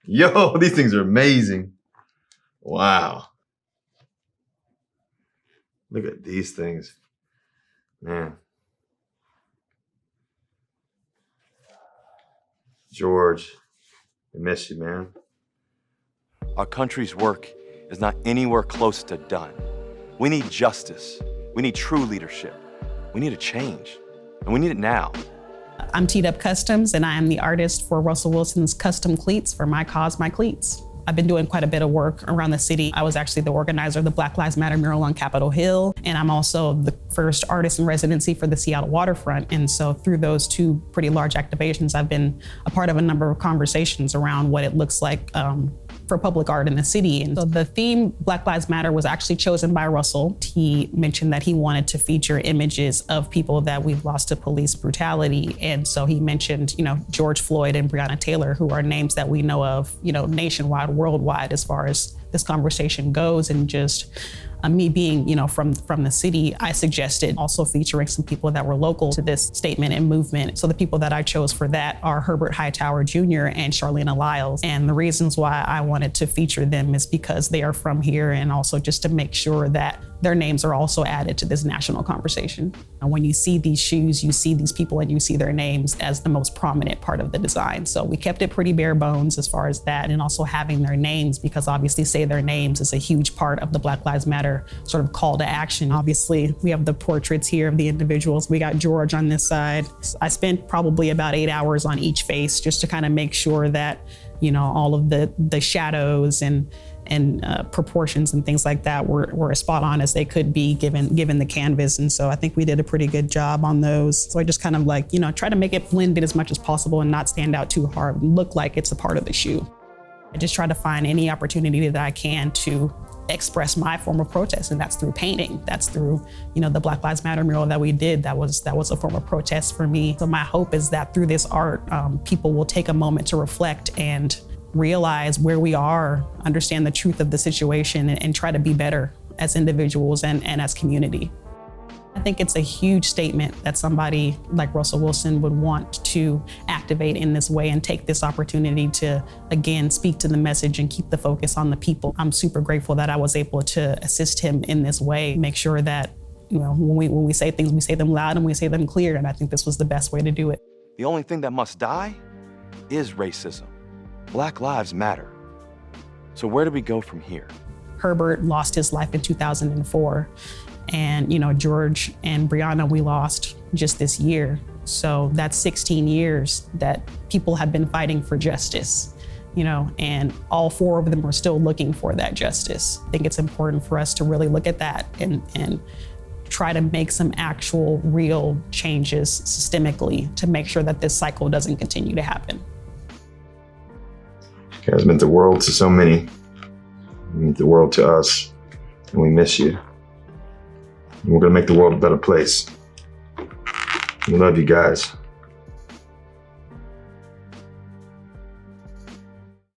Yo, these things are amazing. Wow. Look at these things. Man. George, I miss you, man. Our country's work is not anywhere close to done. We need justice. We need true leadership. We need a change, and we need it now. I'm Teed Up Customs, and I am the artist for Russell Wilson's custom cleats for My Cause, My Cleats. I've been doing quite a bit of work around the city. I was actually the organizer of the Black Lives Matter mural on Capitol Hill, and I'm also the first artist in residency for the Seattle waterfront. And so through those two pretty large activations, I've been a part of a number of conversations around what it looks like for public art in the city. And so the theme Black Lives Matter was actually chosen by Russell. He mentioned that he wanted to feature images of people that we've lost to police brutality. And so he mentioned, George Floyd and Breonna Taylor, who are names that we know of, nationwide, worldwide, as far as this conversation goes. And just me being, from the city, I suggested also featuring some people that were local to this statement and movement. So the people that I chose for that are Herbert Jr. and Charleena Lyles. And the reasons why I wanted to feature them is because they are from here, and also just to make sure that their names are also added to this national conversation. And when you see these shoes, you see these people and you see their names as the most prominent part of the design. So we kept it pretty bare bones as far as that, and also having their names, because obviously say their names is a huge part of the Black Lives Matter sort of call to action. Obviously, we have the portraits here of the individuals. We got George on this side. I spent probably about 8 hours on each face just to kind of make sure that, all of the shadows and proportions and things like that were as spot on as they could be given the canvas. And so I think we did a pretty good job on those. So I just kind of try to make it blended as much as possible and not stand out too hard and look like it's a part of the shoe. I just try to find any opportunity that I can to express my form of protest, and that's through painting. That's through, the Black Lives Matter mural that we did. That was a form of protest for me. So my hope is that through this art, people will take a moment to reflect and realize where we are, understand the truth of the situation, and try to be better as individuals and as community. I think it's a huge statement that somebody like Russell Wilson would want to activate in this way and take this opportunity to, again, speak to the message and keep the focus on the people. I'm super grateful that I was able to assist him in this way, make sure that, when we say things, we say them loud and we say them clear. And I think this was the best way to do it. The only thing that must die is racism. Black lives matter. So where do we go from here? Herbert lost his life in 2004. And, George and Breonna, we lost just this year. So that's 16 years that people have been fighting for justice, and all 4 of them are still looking for that justice. I think it's important for us to really look at that and try to make some actual real changes systemically to make sure that this cycle doesn't continue to happen. You guys meant the world to so many. You meant the world to us, and we miss you. And we're gonna make the world a better place. We love you guys.